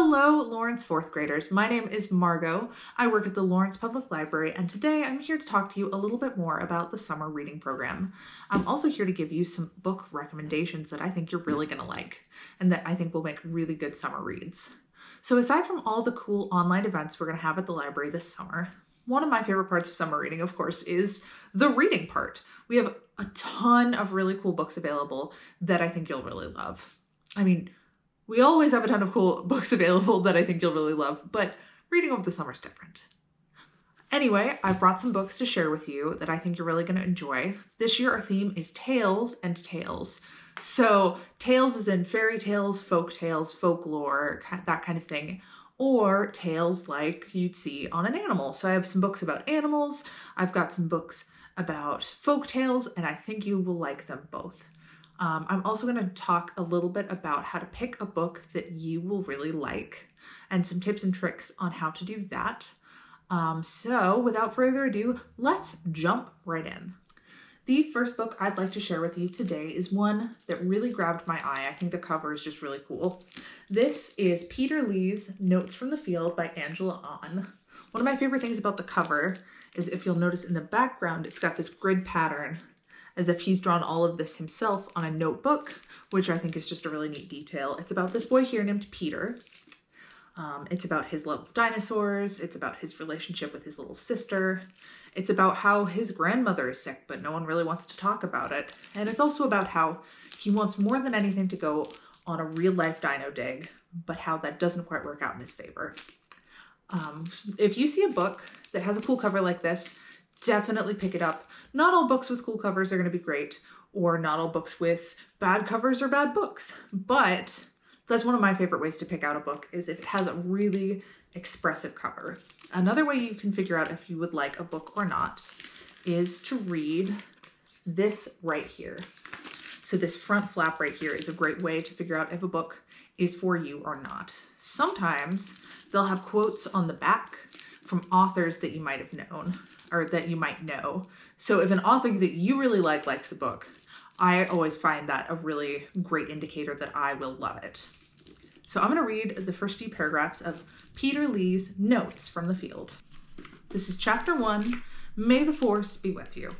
Hello, Lawrence fourth graders. My name is Margo. I work at the Lawrence Public Library, and today I'm here to talk to you a little bit more about the summer reading program. I'm also here to give you some book recommendations that I think you're really going to like, and that I think will make really good summer reads. So aside from all the cool online events we're going to have at the library this summer, one of my favorite parts of summer reading, of course, is the reading part. We have a ton of really cool books available that I think you'll really love. We always have a ton of cool books available that I think you'll really love, but reading over the summer is different. Anyway, I've brought some books to share with you that I think you're really going to enjoy. This year our theme is tales and tales. So tales is in fairy tales, folk tales, folklore, that kind of thing, or tales like you'd see on an animal. So I have some books about animals, I've got some books about folk tales, and I think you will like them both. I'm also going to talk a little bit about how to pick a book that you will really like and some tips and tricks on how to do that. So without further ado, let's jump right in. The first book I'd like to share with you today is one that really grabbed my eye. I think the cover is just really cool. This is Peter Lee's Notes from the Field by Angela Ahn. One of my favorite things about the cover is, if you'll notice in the background, it's got this grid pattern as if he's drawn all of this himself on a notebook, which I think is just a really neat detail. It's about this boy here named Peter. It's about his love of dinosaurs. It's about his relationship with his little sister. It's about how his grandmother is sick, but no one really wants to talk about it. And it's also about how he wants more than anything to go on a real life dino dig, but how that doesn't quite work out in his favor. If you see a book that has a cool cover like this, definitely pick it up. Not all books with cool covers are going to be great, or not all books with bad covers are bad books, but that's one of my favorite ways to pick out a book, is if it has a really expressive cover. Another way you can figure out if you would like a book or not is to read this right here. So this front flap right here is a great way to figure out if a book is for you or not. Sometimes they'll have quotes on the back from authors that you might have known, or that you might know. So if an author that you really likes a book, I always find that a really great indicator that I will love it. So I'm going to read the first few paragraphs of Peter Lee's Notes from the Field. This is chapter 1, May the Force be with you.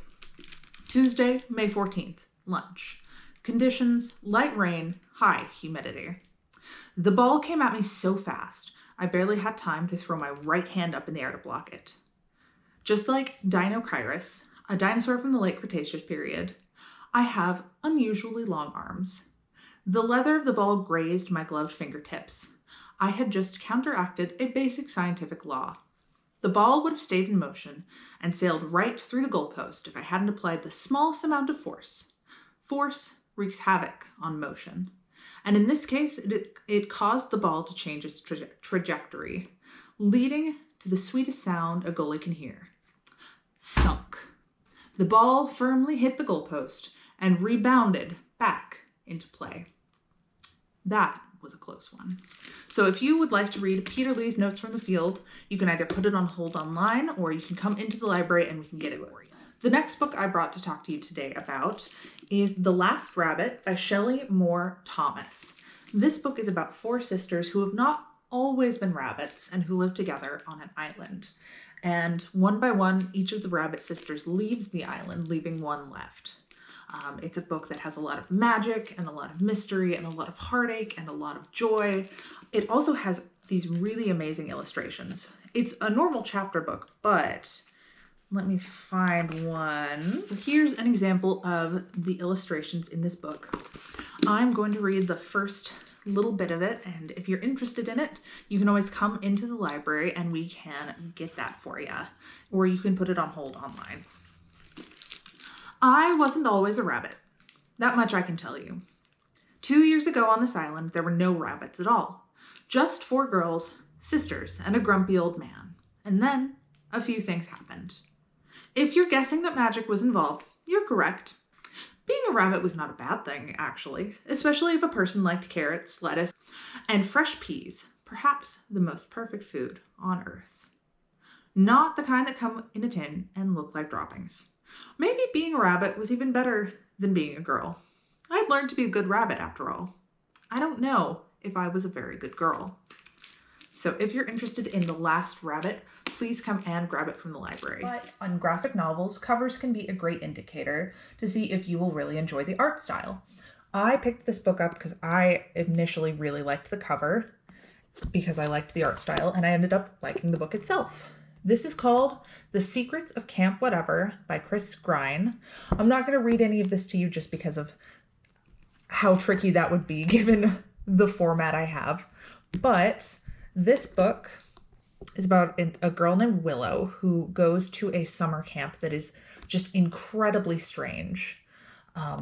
Tuesday, May 14th, lunch. Conditions, light rain, high humidity. The ball came at me so fast, I barely had time to throw my right hand up in the air to block it. Just like Dinosaurus, a dinosaur from the late Cretaceous period, I have unusually long arms. The leather of the ball grazed my gloved fingertips. I had just counteracted a basic scientific law. The ball would have stayed in motion and sailed right through the goalpost if I hadn't applied the smallest amount of force. Force wreaks havoc on motion. And in this case, it caused the ball to change its trajectory, leading to the sweetest sound a goalie can hear. Thunk. The ball firmly hit the goalpost and rebounded back into play. That was a close one. So if you would like to read Peter Lee's Notes from the Field, you can either put it on hold online, or you can come into the library and we can get it for you. The next book I brought to talk to you today about is The Last Rabbit by Shelley Moore Thomas. This book is about 4 sisters who have not always been rabbits and who live together on an island. And one by one, each of the rabbit sisters leaves the island, leaving one left. It's a book that has a lot of magic and a lot of mystery and a lot of heartache and a lot of joy. It also has these really amazing illustrations. It's a normal chapter book, but let me find one. Here's an example of the illustrations in this book. I'm going to read the first little bit of it, and if you're interested in it, you can always come into the library and we can get that for you, or you can put it on hold online. I wasn't always a rabbit. That much I can tell you. 2 years ago on this island, there were no rabbits at all. Just 4 girls, sisters, and a grumpy old man. And then a few things happened. If you're guessing that magic was involved, you're correct. Being a rabbit was not a bad thing, actually, especially if a person liked carrots, lettuce, and fresh peas, perhaps the most perfect food on earth. Not the kind that come in a tin and look like droppings. Maybe being a rabbit was even better than being a girl. I'd learned to be a good rabbit after all. I don't know if I was a very good girl. So if you're interested in The Last Rabbit, please come and grab it from the library. But on graphic novels, covers can be a great indicator to see if you will really enjoy the art style. I picked this book up because I initially really liked the cover because I liked the art style, and I ended up liking the book itself. This is called The Secrets of Camp Whatever by Chris Grine. I'm not going to read any of this to you just because of how tricky that would be given the format I have. But this book is about a girl named Willow who goes to a summer camp that is just incredibly strange.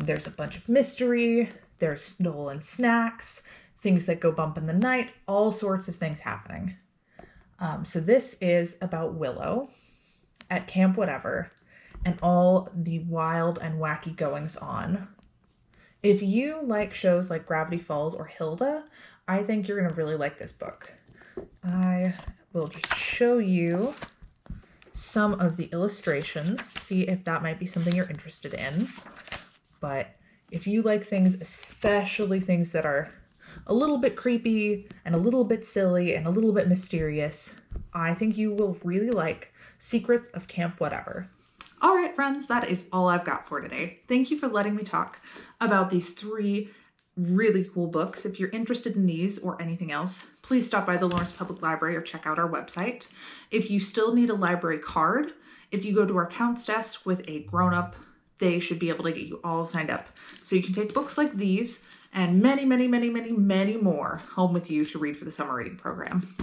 There's a bunch of mystery, there's stolen snacks, things that go bump in the night, all sorts of things happening. So this is about Willow at Camp Whatever and all the wild and wacky goings on. If you like shows like Gravity Falls or Hilda, I think you're going to really like this book. I will just show you some of the illustrations to see if that might be something you're interested in. But if you like things, especially things that are a little bit creepy and a little bit silly and a little bit mysterious, I think you will really like Secrets of Camp Whatever. All right, friends, that is all I've got for today. Thank you for letting me talk about these 3 really cool books. If you're interested in these or anything else, please stop by the Lawrence Public Library or check out our website. If you still need a library card, if you go to our accounts desk with a grown-up, they should be able to get you all signed up. So you can take books like these and many, many, many, many, many more home with you to read for the summer reading program.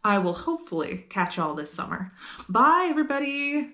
I will hopefully catch y'all this summer. Bye, everybody.